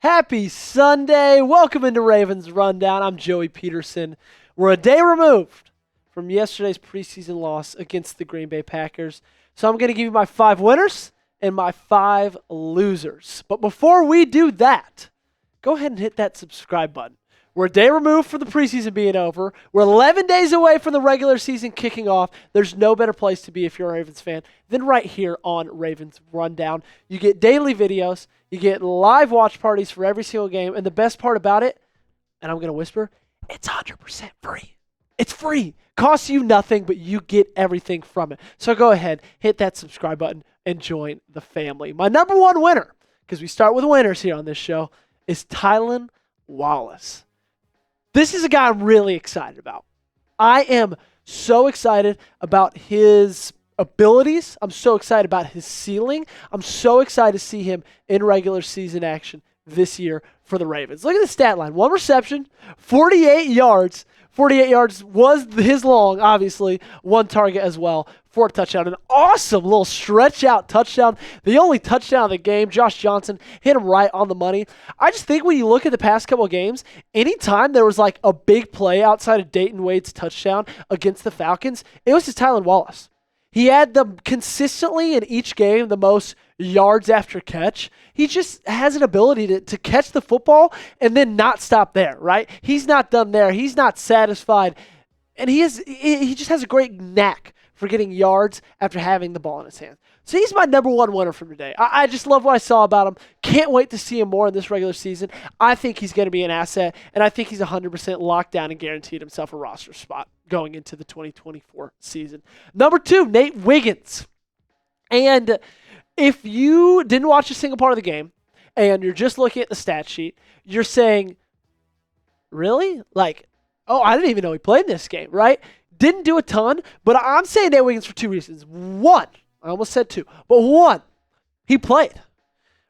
Happy Sunday. Welcome into Ravens Rundown. I'm Joey Petersen. We're a day removed from yesterday's preseason loss against the Green Bay Packers. So I'm going to give you my 5 winners and my 5 losers. But before we do that, go ahead and hit that subscribe button. We're a day removed from the preseason being over. We're 11 days away from the regular season kicking off. There's no better place to be if you're a Ravens fan than right here on Ravens Rundown. You get daily videos. You get live watch parties for every single game. And the best part about it, and I'm going to whisper, it's 100% free. It's free. Costs you nothing, but you get everything from it. So go ahead, hit that subscribe button, and join the family. My number one winner, because we start with winners here on this show, is Tylan Wallace. This is a guy I'm really excited about. I am so excited about his abilities. I'm so excited about his ceiling. I'm so excited to see him in regular season action this year for the Ravens. Look at the stat line. 1 reception, 48 yards. 48 yards was his long, obviously. 1 target as well for a touchdown. An awesome little stretch out touchdown. The only touchdown of the game. Josh Johnson hit him right on the money. I just think when you look at the past couple of games, anytime there was like a big play outside of Dayton Wade's touchdown against the Falcons, it was to Tylan Wallace. He had them consistently in each game the most yards after catch. He just has an ability to catch the football and then not stop there, right? He's not done there. He's not satisfied. And he just has a great knack for getting yards after having the ball in his hands. So he's my number one winner from today. I just love what I saw about him. Can't wait to see him more in this regular season. I think he's going to be an asset, and I think he's 100% locked down and guaranteed himself a roster spot going into the 2024 season. Number 2, Nate Wiggins. And if you didn't watch a single part of the game and you're just looking at the stat sheet, you're saying, really? I didn't even know he played in this game, right? Didn't do a ton, but I'm saying Nate Wiggins for 2 reasons. 1, I almost said 2, but 1, he played,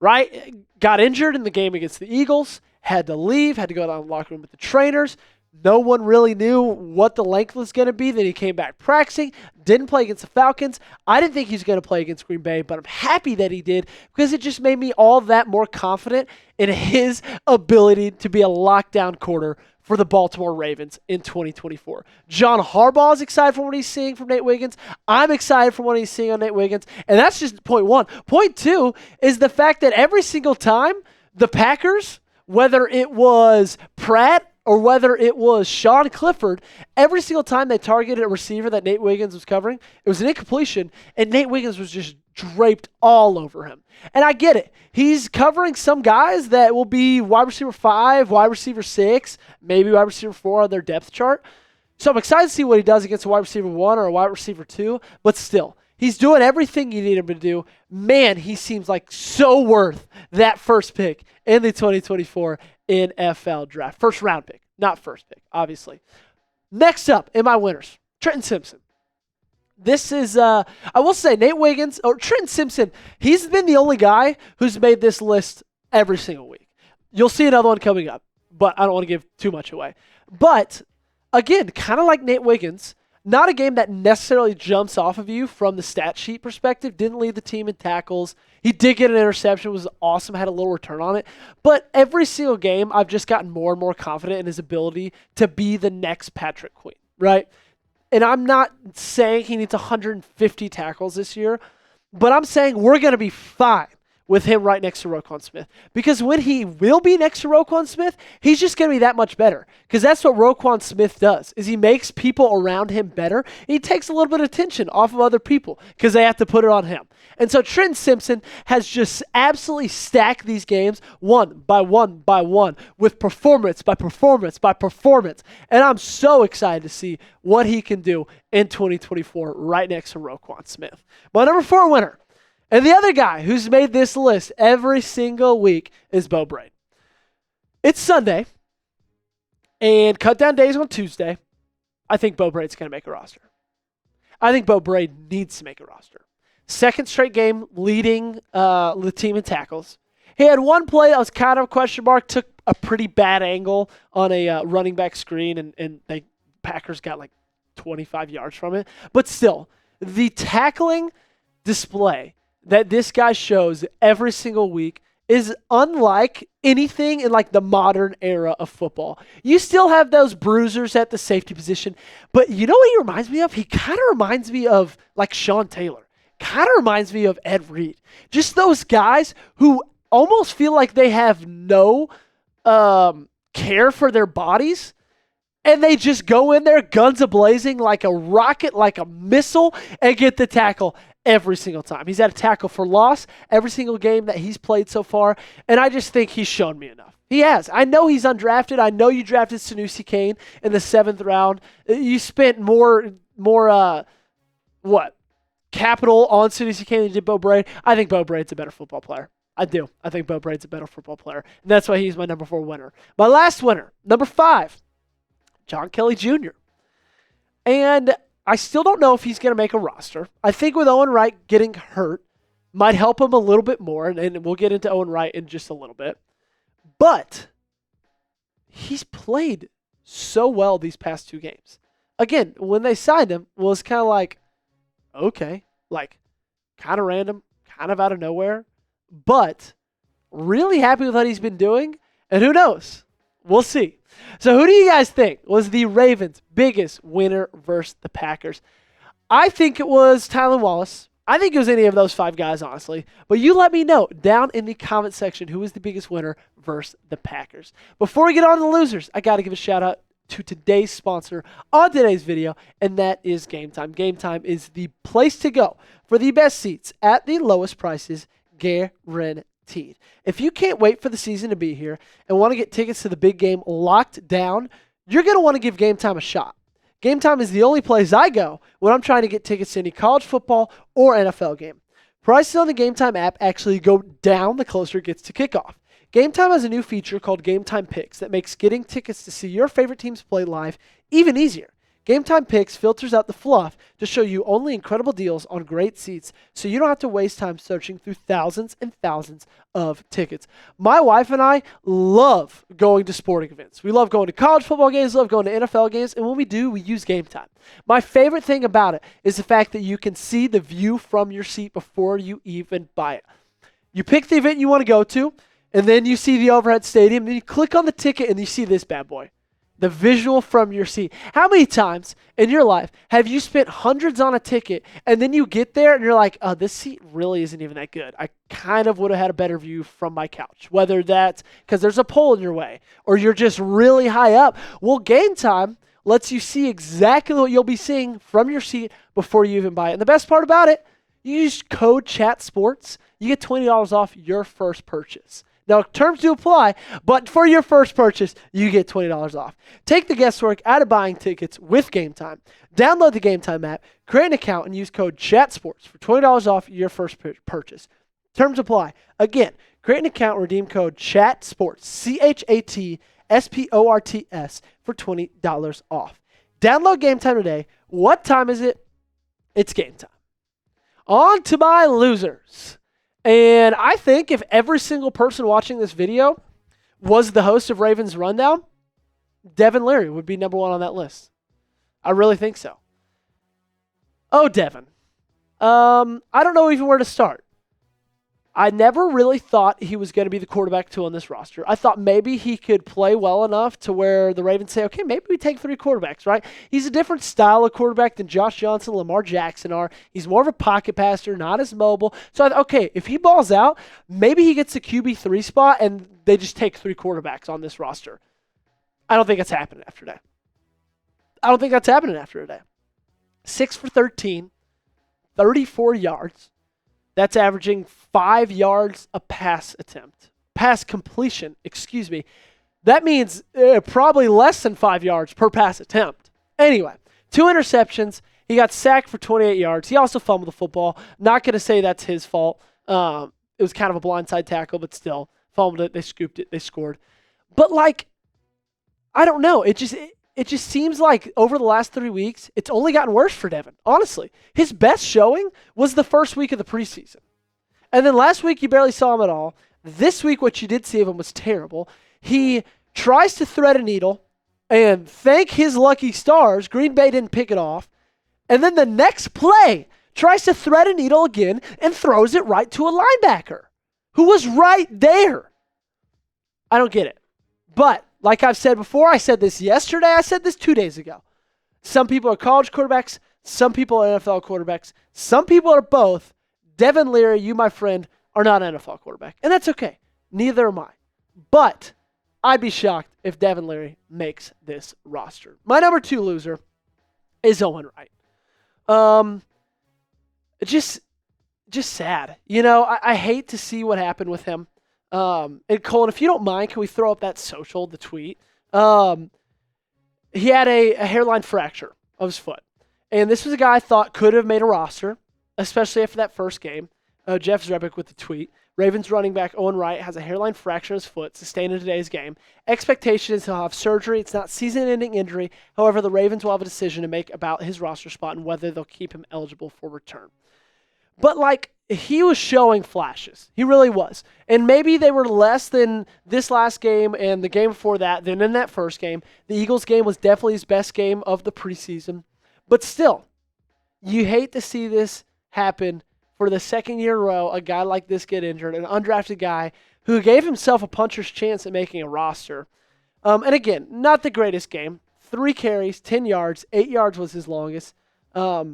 right? Got injured in the game against the Eagles, had to leave, had to go down to the locker room with the trainers. No one really knew what the length was going to be. Then he came back practicing, didn't play against the Falcons. I didn't think he was going to play against Green Bay, but I'm happy that he did because it just made me all that more confident in his ability to be a lockdown quarter for the Baltimore Ravens in 2024. John Harbaugh is excited for what he's seeing from Nate Wiggins. I'm excited for what he's seeing on Nate Wiggins. And that's just point 1. Point 2 is the fact that every single time the Packers, whether it was Pratt or whether it was Sean Clifford, every single time they targeted a receiver that Nate Wiggins was covering, it was an incompletion, and Nate Wiggins was just draped all over him. And I get it. He's covering some guys that will be wide receiver 5, wide receiver 6, maybe wide receiver 4 on their depth chart. So I'm excited to see what he does against a wide receiver 1 or a wide receiver 2, but still, he's doing everything you need him to do. Man, he seems like so worth that first pick in the 2024 NFL draft. First round pick, not first pick, obviously. Next up in my winners, Trenton Simpson. This is, I will say, Nate Wiggins, or Trenton Simpson, he's been the only guy who's made this list every single week. You'll see another one coming up, but I don't want to give too much away. But, again, kind of like Nate Wiggins, not a game that necessarily jumps off of you from the stat sheet perspective. Didn't lead the team in tackles. He did get an interception, was awesome, had a little return on it. But every single game, I've just gotten more and more confident in his ability to be the next Patrick Queen, right? And I'm not saying he needs 150 tackles this year, but I'm saying we're going to be fine with him right next to Roquan Smith. Because when he will be next to Roquan Smith, he's just going to be that much better. Because that's what Roquan Smith does, is he makes people around him better. He takes a little bit of attention off of other people because they have to put it on him. And so Trenton Simpson has just absolutely stacked these games one by one by one with performance by performance by performance. And I'm so excited to see what he can do in 2024 right next to Roquan Smith. My number 4 winner, and the other guy who's made this list every single week, is Beau Brade. It's Sunday, and cut down days on Tuesday. I think Beau Brade's going to make a roster. I think Beau Brade needs to make a roster. Second straight game leading the team in tackles. He had one play that was kind of a question mark, took a pretty bad angle on a running back screen, and the Packers got like 25 yards from it. But still, the tackling display that this guy shows every single week is unlike anything in like the modern era of football. You still have those bruisers at the safety position, but you know what he reminds me of? He kind of reminds me of like Sean Taylor. Kind of reminds me of Ed Reed. Just those guys who almost feel like they have no care for their bodies, and they just go in there guns a-blazing like a rocket, like a missile, and get the tackle every single time. He's had a tackle for loss every single game that he's played so far, and I just think he's shown me enough. He has. I know he's undrafted. I know you drafted Sanusi Kane in the 7th round. You spent more capital on Sanusi Kane than you did Beau Brade. I think Beau Brade's a better football player. I do. I think Beau Brade's a better football player, and that's why he's my number 4 winner. My last winner, number 5, John Kelly Jr. And I still don't know if he's going to make a roster. I think with Owen Wright getting hurt might help him a little bit more, and we'll get into Owen Wright in just a little bit. But he's played so well these past 2 games. Again, when they signed him, it was kind of like, okay, like kind of random, kind of out of nowhere, but really happy with what he's been doing, and who knows? We'll see. So who do you guys think was the Ravens' biggest winner versus the Packers? I think it was Tylan Wallace. I think it was any of those 5 guys, honestly. But you let me know down in the comment section who was the biggest winner versus the Packers. Before we get on to the losers, I got to give a shout out to today's sponsor on today's video, and that is Game Time. Game Time is the place to go for the best seats at the lowest prices, guaranteed. If you can't wait for the season to be here and want to get tickets to the big game locked down, you're going to want to give Game Time a shot. Game Time is the only place I go when I'm trying to get tickets to any college football or NFL game. Prices on the Game Time app actually go down the closer it gets to kickoff. Game Time has a new feature called Game Time Picks that makes getting tickets to see your favorite teams play live even easier. Game Time Picks filters out the fluff to show you only incredible deals on great seats, so you don't have to waste time searching through thousands and thousands of tickets. My wife and I love going to sporting events. We love going to college football games, love going to NFL games, and when we do, we use Game Time. My favorite thing about it is the fact that you can see the view from your seat before you even buy it. You pick the event you want to go to, and then you see the overhead stadium, then you click on the ticket, and you see this bad boy. The visual from your seat. How many times in your life have you spent hundreds on a ticket and then you get there and you're like, oh, this seat really isn't even that good. I kind of would have had a better view from my couch. Whether that's because there's a pole in your way or you're just really high up. Well, Game Time lets you see exactly what you'll be seeing from your seat before you even buy it. And the best part about it, you use code CHATSPORTS. You get $20 off your first purchase. Now, terms do apply, but for your first purchase, you get $20 off. Take the guesswork out of buying tickets with Game Time. Download the Game Time app, create an account, and use code CHATSPORTS for $20 off your first purchase. Terms apply. Again, create an account, redeem code CHATSPORTS, CHATSPORTS, for $20 off. Download Game Time today. What time is it? It's game time. On to my losers. And I think if every single person watching this video was the host of Ravens Rundown, Devin Leary would be number 1 on that list. I really think so. Oh, Devin. I don't know even where to start. I never really thought he was going to be the quarterback 2 on this roster. I thought maybe he could play well enough to where the Ravens say, okay, maybe we take 3 quarterbacks, right? He's a different style of quarterback than Josh Johnson, Lamar Jackson are. He's more of a pocket passer, not as mobile. So I thought, okay, if he balls out, maybe he gets the QB3 spot and they just take 3 quarterbacks on this roster. I don't think it's happening after that. I don't think that's happening after today. 6 for 13, 34 yards. That's averaging 5 yards a pass completion. That means probably less than 5 yards per pass attempt. Anyway, 2 interceptions. He got sacked for 28 yards. He also fumbled the football. Not going to say that's his fault. It was kind of a blindside tackle, but still. Fumbled it. They scooped it. They scored. But, I don't know. It just seems like over the last 3 weeks, it's only gotten worse for Devin, honestly. His best showing was the first week of the preseason. And then last week, you barely saw him at all. This week, what you did see of him was terrible. He tries to thread a needle, and thank his lucky stars, Green Bay didn't pick it off. And then the next play, tries to thread a needle again and throws it right to a linebacker who was right there. I don't get it. But like I've said before, I said this yesterday, I said this 2 days ago. Some people are college quarterbacks, some people are NFL quarterbacks, some people are both. Devin Leary, you, my friend, are not an NFL quarterback. And that's okay. Neither am I. But I'd be shocked if Devin Leary makes this roster. My number 2 loser is Owen Wright. Just sad. You know, I hate to see what happened with him. And Colin, if you don't mind, can we throw up that social, the tweet? He had a hairline fracture of his foot. And this was a guy I thought could have made a roster, especially after that first game. Jeff Zrebick with the tweet. Ravens running back Owen Wright has a hairline fracture in his foot sustained in today's game. Expectation is he'll have surgery. It's not season-ending injury. However, the Ravens will have a decision to make about his roster spot and whether they'll keep him eligible for return. But, like, he was showing flashes. He really was. And maybe they were less than this last game and the game before that than in that first game. The Eagles game was definitely his best game of the preseason. But still, you hate to see this happen for the second year in a row, a guy like this get injured, an undrafted guy who gave himself a puncher's chance at making a roster. And again, not the greatest game. 3 carries, 10 yards, 8 yards was his longest. But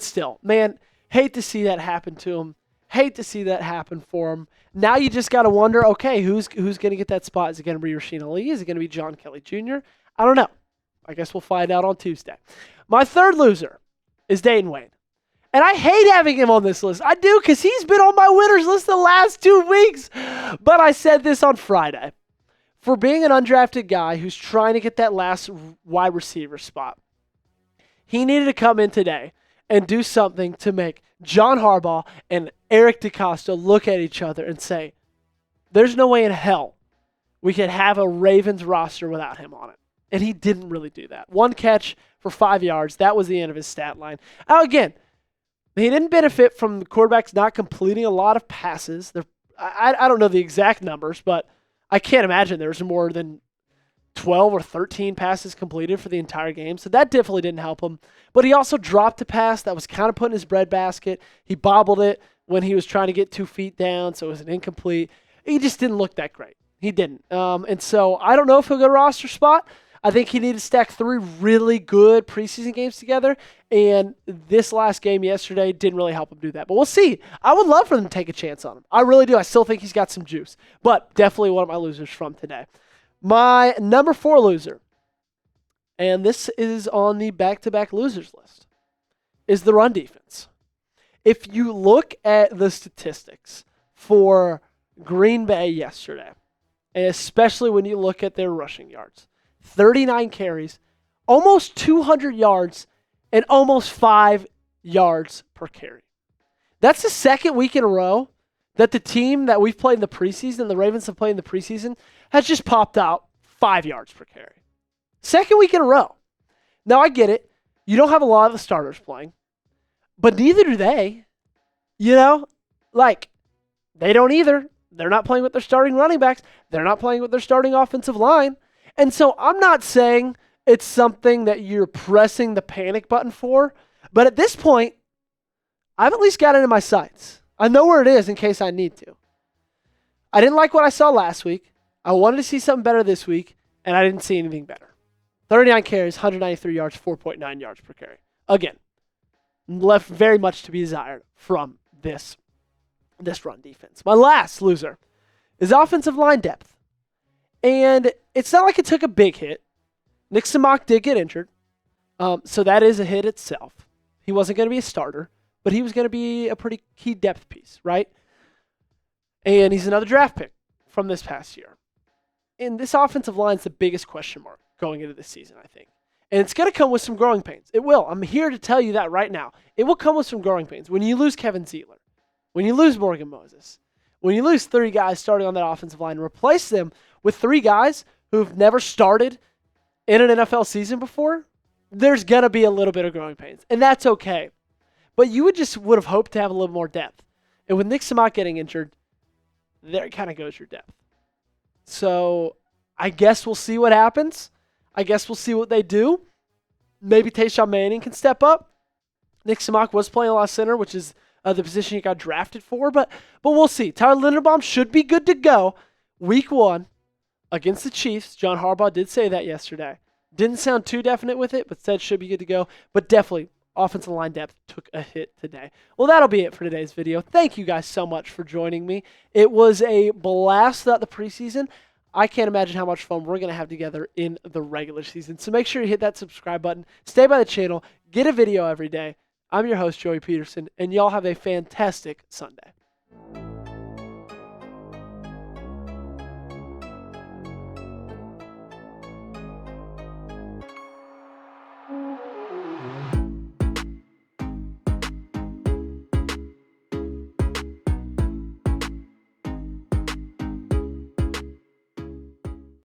still, man, hate to see that happen to him. Hate to see that happen for him. Now you just got to wonder, okay, who's going to get that spot? Is it going to be Rasheen Ali? Is it going to be John Kelly Jr.? I don't know. I guess we'll find out on Tuesday. My 3rd loser is Dayton Wade. And I hate having him on this list. I do, because he's been on my winners list the last 2 weeks. But I said this on Friday. For being an undrafted guy who's trying to get that last wide receiver spot, he needed to come in today and do something to make John Harbaugh and Eric DeCosta look at each other and say, there's no way in hell we could have a Ravens roster without him on it. And he didn't really do that. 1 catch for 5 yards. That was the end of his stat line. Now, again, he didn't benefit from the quarterbacks not completing a lot of passes. I don't know the exact numbers, but I can't imagine there's more than 12 or 13 passes completed for the entire game. So that definitely didn't help him. But he also dropped a pass that was kind of put in his breadbasket. He bobbled it when he was trying to get 2 feet down, so it was an incomplete. He just didn't look that great. He didn't. And so I don't know if he'll get a roster spot. I think he needed to stack 3 really good preseason games together, and this last game yesterday didn't really help him do that. But we'll see. I would love for them to take a chance on him. I really do. I still think he's got some juice, but definitely one of my losers from today. My number 4 loser, and this is on the back-to-back losers list, is the run defense. If you look at the statistics for Green Bay yesterday, and especially when you look at their rushing yards, 39 carries, almost 200 yards, and almost 5 yards per carry. That's the second week in a row that the team that we've played in the preseason, the Ravens have played in the preseason, has just popped out 5 yards per carry. Second week in a row. Now, I get it. You don't have a lot of the starters playing, but neither do they. You know, like, they don't either. They're not playing with their starting running backs. They're not playing with their starting offensive line. And so I'm not saying it's something that you're pressing the panic button for, but at this point, I've at least got it in my sights. I know where it is in case I need to. I didn't like what I saw last week. I wanted to see something better this week, and I didn't see anything better. 39 carries, 193 yards, 4.9 yards per carry. Again, left very much to be desired from this run defense. My last loser is offensive line depth. And it's not like it took a big hit. Nick Samak did get injured, so that is a hit itself. He wasn't going to be a starter, but he was going to be a pretty key depth piece, right? And he's another draft pick from this past year. And this offensive line is the biggest question mark going into this season, I think. And it's going to come with some growing pains. It will. I'm here to tell you that right now. It will come with some growing pains. When you lose Kevin Zeitler, when you lose Morgan Moses, when you lose 3 guys starting on that offensive line, replace them with 3 guys who've never started in an NFL season before, there's going to be a little bit of growing pains. And that's okay. But you would have hoped to have a little more depth. And with Nick Samak getting injured, there kind of goes your depth. So I guess we'll see what happens. I guess we'll see what they do. Maybe Tayshaun Manning can step up. Nick Samak was playing a lot of center, which is the position he got drafted for. But we'll see. Tyler Linderbaum should be good to go week 1 against the Chiefs. John Harbaugh did say that yesterday. Didn't sound too definite with it, but said should be good to go. But definitely, offensive line depth took a hit today. Well, that'll be it for today's video. Thank you guys so much for joining me. It was a blast throughout the preseason. I can't imagine how much fun we're going to have together in the regular season. So make sure you hit that subscribe button. Stay by the channel. Get a video every day. I'm your host, Joey Petersen, and y'all have a fantastic Sunday.